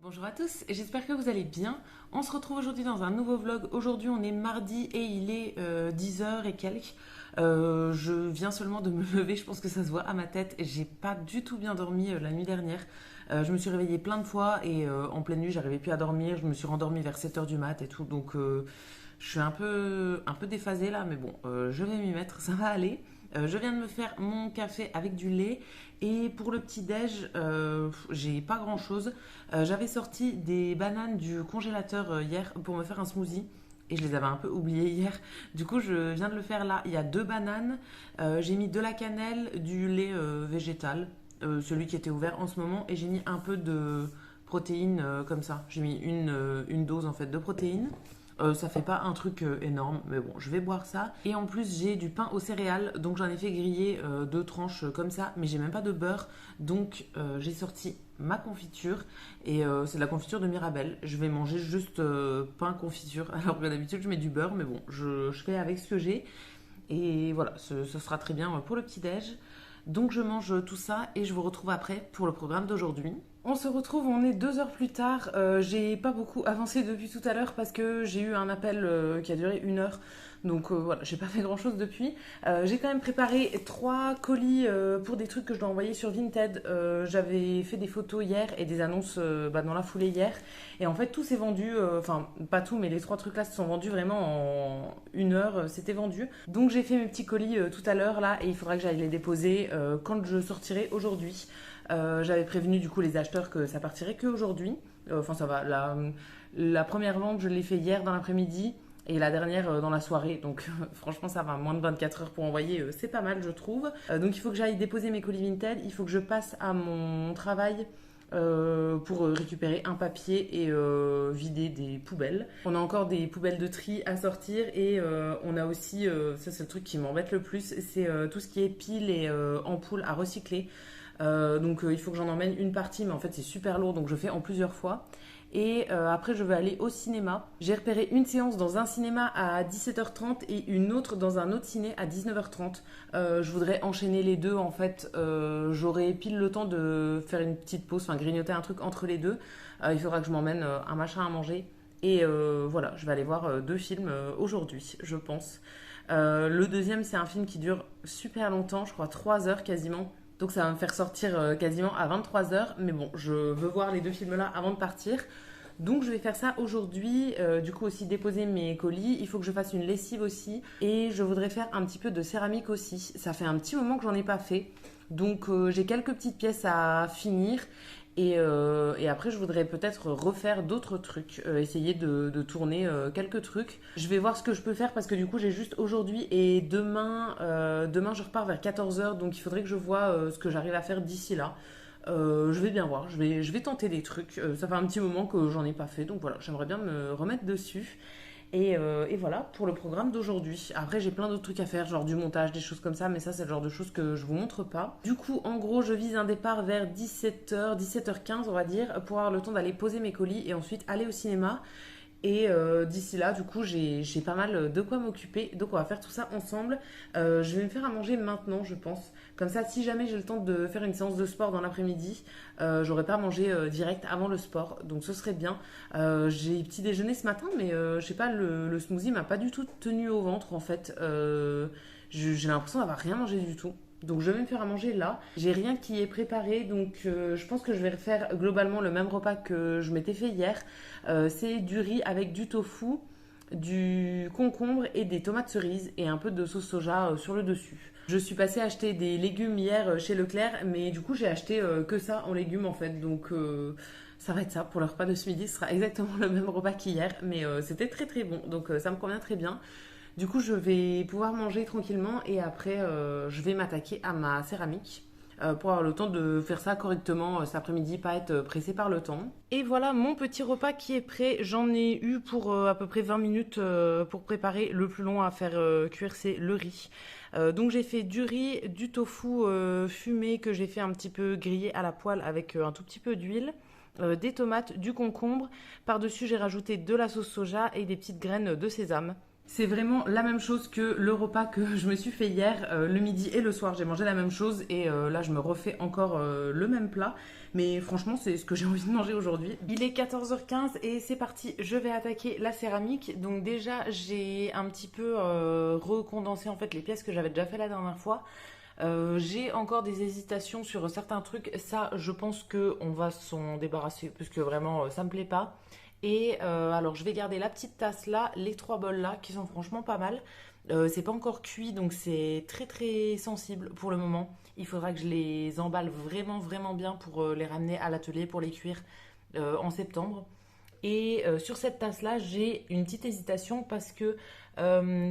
Bonjour à tous, j'espère que vous allez bien. On se retrouve aujourd'hui dans un nouveau vlog. Aujourd'hui on est mardi et il est 10h et quelques. Je viens seulement de me lever, je pense que ça se voit à ma tête. J'ai pas du tout bien dormi la nuit dernière. Je me suis réveillée plein de fois et en pleine nuit j'arrivais plus à dormir. Je me suis rendormie vers 7h du mat et tout. Donc je suis un peu déphasée là, mais bon, je vais m'y mettre, ça va aller. Je viens de me faire mon café avec du lait et pour le petit-déj, j'ai pas grand-chose. J'avais sorti des bananes du congélateur hier pour me faire un smoothie et je les avais un peu oubliées hier. Du coup, je viens de le faire là. Il y a deux bananes, j'ai mis de la cannelle, du lait végétal, celui qui était ouvert en ce moment, et j'ai mis un peu de protéines comme ça. J'ai mis une dose en fait de protéines. Ça fait pas un truc énorme, mais bon, je vais boire ça. Et en plus, j'ai du pain aux céréales, donc j'en ai fait griller deux tranches comme ça, mais j'ai même pas de beurre, donc j'ai sorti ma confiture et c'est de la confiture de Mirabelle. Je vais manger juste pain confiture, alors que d'habitude je mets du beurre, mais bon, je fais avec ce que j'ai. Et voilà, ce sera très bien pour le petit-déj. Donc je mange tout ça et je vous retrouve après pour le programme d'aujourd'hui. On se retrouve, on est 2 heures plus tard. J'ai pas beaucoup avancé depuis tout à l'heure parce que j'ai eu un appel qui a duré 1 heure. Donc voilà, j'ai pas fait grand chose depuis. J'ai quand même préparé 3 colis pour des trucs que je dois envoyer sur Vinted. J'avais fait des photos hier et des annonces dans la foulée hier. Et en fait, tout s'est vendu, enfin pas tout, mais les 3 trucs là se sont vendus vraiment en 1 heure. C'était vendu. Donc j'ai fait mes petits colis tout à l'heure là et il faudra que j'aille les déposer quand je sortirai aujourd'hui. J'avais prévenu du coup les acheteurs que ça partirait qu'aujourd'hui. Enfin ça va, la première vente je l'ai fait hier dans l'après-midi et la dernière dans la soirée. Donc franchement ça va, moins de 24 heures pour envoyer, c'est pas mal je trouve. Donc il faut que j'aille déposer mes colis Vinted, il faut que je passe à mon travail pour récupérer un papier et vider des poubelles. On a encore des poubelles de tri à sortir et on a aussi, ça c'est le truc qui m'embête le plus, c'est tout ce qui est piles et ampoules à recycler. Donc il faut que j'en emmène une partie, mais en fait c'est super lourd, donc je fais en plusieurs fois. Et après je vais aller au cinéma. J'ai repéré une séance dans un cinéma à 17h30 et une autre dans un autre ciné à 19h30. Je voudrais enchaîner les deux en fait. J'aurai pile le temps de faire une petite pause, enfin grignoter un truc entre les deux. Il faudra que je m'emmène un machin à manger. Et voilà, je vais aller voir 2 films aujourd'hui, je pense. Le deuxième c'est un film qui dure super longtemps, je crois 3 heures quasiment. Donc ça va me faire sortir quasiment à 23h. Mais bon, je veux voir les 2 films-là avant de partir. Donc je vais faire ça aujourd'hui. Du coup aussi déposer mes colis. Il faut que je fasse une lessive aussi. Et je voudrais faire un petit peu de céramique aussi. Ça fait un petit moment que j'en ai pas fait. Donc j'ai quelques petites pièces à finir. Et après, je voudrais peut-être refaire d'autres trucs, essayer de tourner quelques trucs. Je vais voir ce que je peux faire parce que du coup, j'ai juste aujourd'hui et demain, demain je repars vers 14h, donc il faudrait que je vois ce que j'arrive à faire d'ici là. Je vais bien voir, je vais tenter des trucs. Ça fait un petit moment que j'en ai pas fait, donc voilà, j'aimerais bien me remettre dessus. Et voilà pour le programme d'aujourd'hui. Après, j'ai plein d'autres trucs à faire, genre du montage, des choses comme ça, mais ça, c'est le genre de choses que je vous montre pas. Du coup, en gros, je vise un départ vers 17h, 17h15, on va dire, pour avoir le temps d'aller poser mes colis et ensuite aller au cinéma. Et d'ici là, du coup, j'ai pas mal de quoi m'occuper. Donc, on va faire tout ça ensemble. Je vais me faire à manger maintenant, je pense. Comme ça, si jamais j'ai le temps de faire une séance de sport dans l'après-midi, j'aurai pas mangé direct avant le sport. Donc, ce serait bien. J'ai petit déjeuner ce matin, mais je sais pas, le smoothie m'a pas du tout tenu au ventre, en fait. J'ai l'impression d'avoir rien mangé du tout. Donc je vais me faire à manger là. J'ai rien qui est préparé, donc je pense que je vais refaire globalement le même repas que je m'étais fait hier. C'est du riz avec du tofu, du concombre et des tomates cerises et un peu de sauce soja sur le dessus. Je suis passée acheter des légumes hier chez Leclerc, mais du coup j'ai acheté que ça en légumes en fait. Donc ça va être ça pour le repas de ce midi. Ce sera exactement le même repas qu'hier, mais c'était très très bon. Donc ça me convient très bien. Du coup, je vais pouvoir manger tranquillement et après, je vais m'attaquer à ma céramique pour avoir le temps de faire ça correctement cet après-midi, pas être pressée par le temps. Et voilà mon petit repas qui est prêt. J'en ai eu pour à peu près 20 minutes pour préparer. Le plus long à faire cuire, c'est le riz. Donc j'ai fait du riz, du tofu fumé que j'ai fait un petit peu griller à la poêle avec un tout petit peu d'huile. Des tomates, du concombre. Par-dessus, j'ai rajouté de la sauce soja et des petites graines de sésame. C'est vraiment la même chose que le repas que je me suis fait hier, le midi et le soir. J'ai mangé la même chose et là je me refais encore le même plat. Mais franchement, c'est ce que j'ai envie de manger aujourd'hui. Il est 14h15 et c'est parti. Je vais attaquer la céramique. Donc déjà, j'ai un petit peu recondensé en fait les pièces que j'avais déjà fait la dernière fois. J'ai encore des hésitations sur certains trucs. Ça, je pense que on va s'en débarrasser parce que vraiment, ça me plaît pas. Et alors, je vais garder la petite tasse là, les trois bols là, qui sont franchement pas mal. C'est pas encore cuit, donc c'est très très sensible pour le moment. Il faudra que je les emballe vraiment vraiment bien pour les ramener à l'atelier pour les cuire en septembre. Et sur cette tasse-là, j'ai une petite hésitation parce que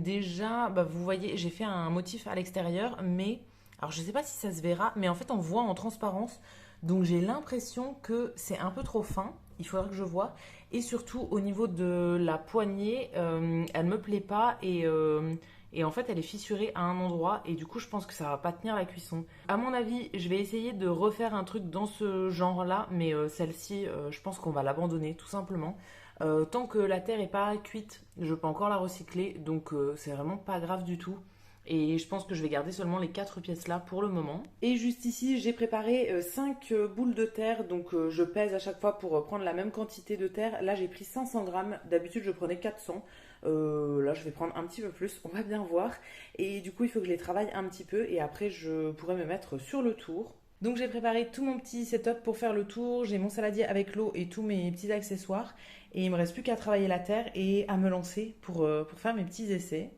déjà, bah, vous voyez, j'ai fait un motif à l'extérieur, mais alors je ne sais pas si ça se verra, mais en fait on voit en transparence. Donc j'ai l'impression que c'est un peu trop fin. Il faudra que je vois. Et surtout au niveau de la poignée, elle me plaît pas et en fait elle est fissurée à un endroit et du coup je pense que ça va pas tenir la cuisson. À mon avis, je vais essayer de refaire un truc dans ce genre-là, mais celle-ci, je pense qu'on va l'abandonner tout simplement. Tant que la terre est pas cuite, je peux encore la recycler, donc c'est vraiment pas grave du tout. Et je pense que je vais garder seulement les 4 pièces là pour le moment. Et juste ici, j'ai préparé 5 boules de terre. Donc je pèse à chaque fois pour prendre la même quantité de terre. Là, j'ai pris 500 grammes. D'habitude, je prenais 400. Là, je vais prendre un petit peu plus. On va bien voir. Et du coup, il faut que je les travaille un petit peu. Et après, je pourrai me mettre sur le tour. Donc j'ai préparé tout mon petit setup pour faire le tour. J'ai mon saladier avec l'eau et tous mes petits accessoires. Et il me reste plus qu'à travailler la terre et à me lancer pour faire mes petits essais.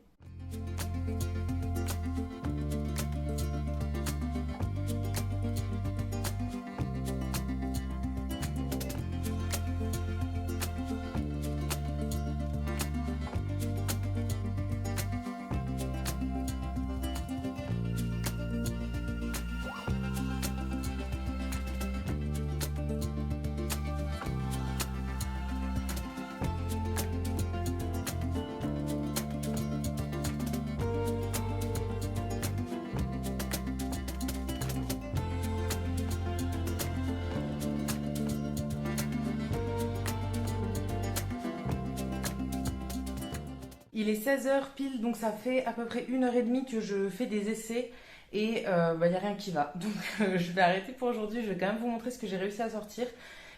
Il est 16h pile, donc ça fait à peu près 1h30 que je fais des essais et bah, y a rien qui va. Donc je vais arrêter pour aujourd'hui, je vais quand même vous montrer ce que j'ai réussi à sortir.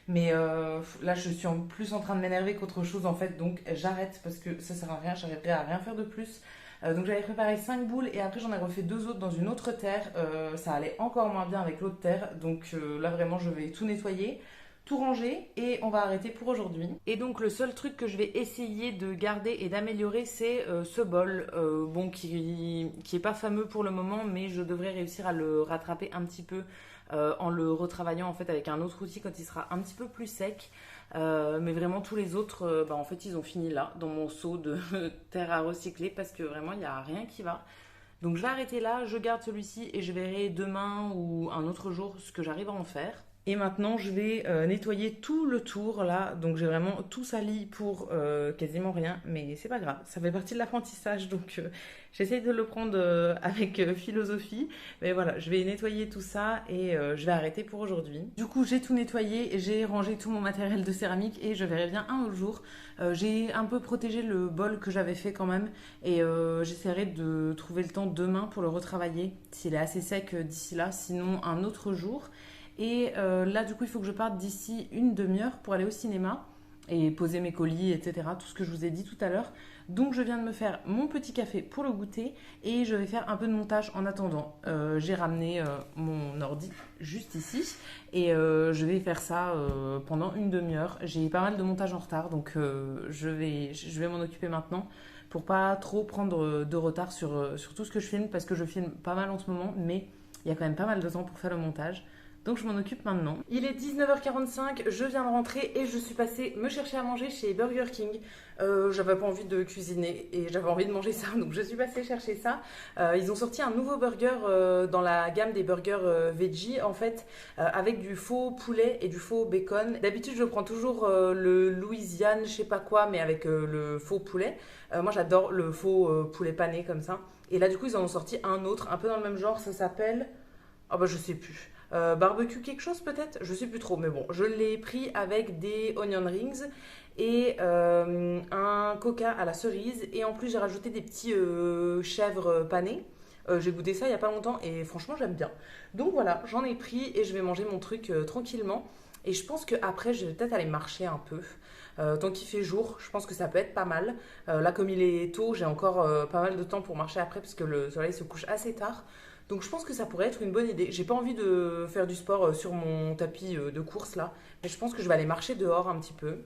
Mais là je suis en plus en train de m'énerver qu'autre chose en fait, donc j'arrête parce que ça sert à rien, j'arrêterai à rien faire de plus. Donc j'avais préparé 5 boules et après j'en ai refait 2 autres dans une autre terre. Ça allait encore moins bien avec l'autre terre, donc là vraiment je vais tout nettoyer, tout ranger et on va arrêter pour aujourd'hui. Et donc le seul truc que je vais essayer de garder et d'améliorer c'est ce bol, bon qui est pas fameux pour le moment mais je devrais réussir à le rattraper un petit peu en le retravaillant en fait avec un autre outil quand il sera un petit peu plus sec. Mais vraiment tous les autres, bah, en fait ils ont fini là dans mon seau de terre à recycler parce que vraiment il n'y a rien qui va. Donc je vais arrêter là, je garde celui-ci et je verrai demain ou un autre jour ce que j'arrive à en faire. Et maintenant, je vais nettoyer tout le tour là. Donc, j'ai vraiment tout sali pour quasiment rien. Mais c'est pas grave, ça fait partie de l'apprentissage. Donc, j'essaye de le prendre avec philosophie. Mais voilà, je vais nettoyer tout ça et je vais arrêter pour aujourd'hui. Du coup, j'ai tout nettoyé, j'ai rangé tout mon matériel de céramique et je verrai bien un autre jour. J'ai un peu protégé le bol que j'avais fait quand même. Et j'essaierai de trouver le temps demain pour le retravailler. S'il est assez sec d'ici là, sinon un autre jour. Et là, du coup, il faut que je parte d'ici une demi-heure pour aller au cinéma et poser mes colis, etc. Tout ce que je vous ai dit tout à l'heure. Donc, je viens de me faire mon petit café pour le goûter et je vais faire un peu de montage en attendant. J'ai ramené mon ordi juste ici et je vais faire ça pendant une demi-heure. J'ai pas mal de montage en retard, donc je vais m'en occuper maintenant pour pas trop prendre de retard sur tout ce que je filme parce que je filme pas mal en ce moment, mais il y a quand même pas mal de temps pour faire le montage. Donc je m'en occupe maintenant. Il est 19h45, je viens de rentrer et je suis passée me chercher à manger chez Burger King. J'avais pas envie de cuisiner et j'avais envie de manger ça, donc je suis passée chercher ça. Ils ont sorti un nouveau burger dans la gamme des burgers veggie en fait, avec du faux poulet et du faux bacon. D'habitude je prends toujours le Louisiane, je sais pas quoi, mais avec le faux poulet. Moi j'adore le faux poulet pané comme ça. Et là du coup ils en ont sorti un autre, un peu dans le même genre, ça s'appelle... Ah bah je sais plus. barbecue quelque chose peut-être, je sais plus trop, mais bon, je l'ai pris avec des onion rings et un coca à la cerise et en plus j'ai rajouté des petits chèvres panées. J'ai goûté ça il y a pas longtemps et franchement j'aime bien. Donc voilà, j'en ai pris et je vais manger mon truc tranquillement. Et je pense qu'après je vais peut-être aller marcher un peu. Tant qu'il fait jour, je pense que ça peut être pas mal. Là comme il est tôt, j'ai encore pas mal de temps pour marcher après parce que le soleil se couche assez tard. Donc je pense que ça pourrait être une bonne idée. J'ai pas envie de faire du sport sur mon tapis de course là, mais je pense que je vais aller marcher dehors un petit peu.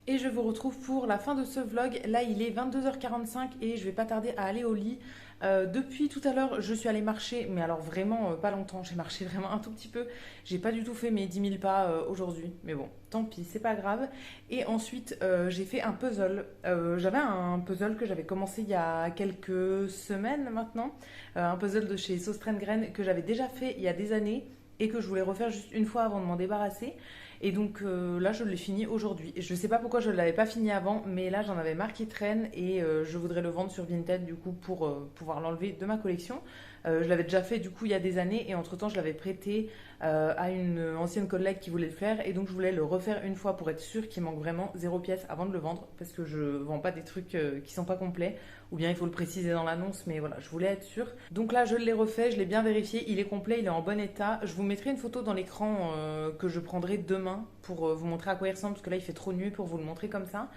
Et je vous retrouve pour la fin de ce vlog. Là, il est 22h45 et je vais pas tarder à aller au lit. Depuis tout à l'heure, je suis allée marcher, mais alors vraiment pas longtemps. J'ai marché vraiment un tout petit peu. J'ai pas du tout fait mes 10 000 pas aujourd'hui. Mais bon, tant pis, c'est pas grave. Et ensuite, j'ai fait un puzzle. J'avais un puzzle que j'avais commencé il y a quelques semaines maintenant. Un puzzle de chez Sauce Graine que j'avais déjà fait il y a des années et que je voulais refaire juste une fois avant de m'en débarrasser. Et donc là, je l'ai fini aujourd'hui. Je ne sais pas pourquoi je ne l'avais pas fini avant, mais là, j'en avais marre qu'il traîne et je voudrais le vendre sur Vinted du coup pour pouvoir l'enlever de ma collection. Je l'avais déjà fait du coup il y a des années et entre-temps, je l'avais prêté à une ancienne collègue qui voulait le faire et donc je voulais le refaire une fois pour être sûre qu'il manque vraiment 0 pièce avant de le vendre parce que je ne vends pas des trucs qui sont pas complets ou bien il faut le préciser dans l'annonce, mais voilà, je voulais être sûre. Donc là, je l'ai refait, je l'ai bien vérifié, il est complet, il est en bon état. Je vous mettrai une photo dans l'écran que je prendrai demain pour vous montrer à quoi il ressemble, parce que là, il fait trop nuit pour vous le montrer comme ça.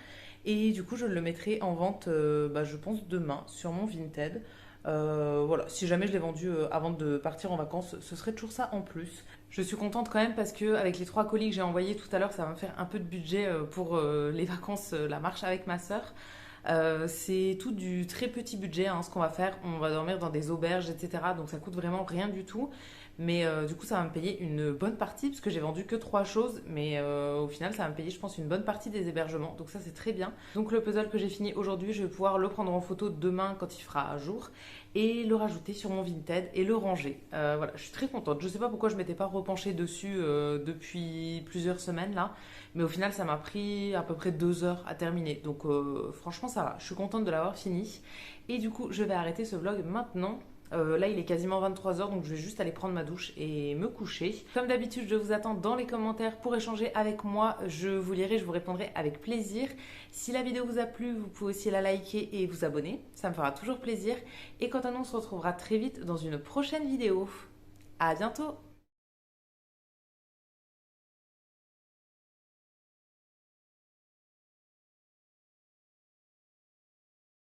Et du coup, je le mettrai en vente, je pense, demain sur mon Vinted. Voilà, si jamais je l'ai vendu avant de partir en vacances, ce serait toujours ça en plus. Je suis contente quand même parce que avec les 3 colis que j'ai envoyés tout à l'heure, ça va me faire un peu de budget pour les vacances, la marche avec ma sœur. C'est tout du très petit budget ce qu'on va faire. On va dormir dans des auberges, etc. Donc ça coûte vraiment rien du tout. Mais du coup, ça va me payer une bonne partie parce que j'ai vendu que 3 choses. Mais au final, ça va me payer, je pense, une bonne partie des hébergements. Donc ça, c'est très bien. Donc le puzzle que j'ai fini aujourd'hui, je vais pouvoir le prendre en photo demain quand il fera jour et le rajouter sur mon Vinted et le ranger. Voilà, je suis très contente. Je sais pas pourquoi je m'étais pas repenchée dessus depuis plusieurs semaines là. Mais au final, ça m'a pris à peu près 2 heures à terminer. Donc franchement, ça va. Je suis contente de l'avoir fini. Et du coup, je vais arrêter ce vlog maintenant. Là, il est quasiment 23h, donc je vais juste aller prendre ma douche et me coucher. Comme d'habitude, je vous attends dans les commentaires pour échanger avec moi. Je vous lirai, je vous répondrai avec plaisir. Si la vidéo vous a plu, vous pouvez aussi la liker et vous abonner. Ça me fera toujours plaisir. Et quant à nous, on se retrouvera très vite dans une prochaine vidéo. À bientôt!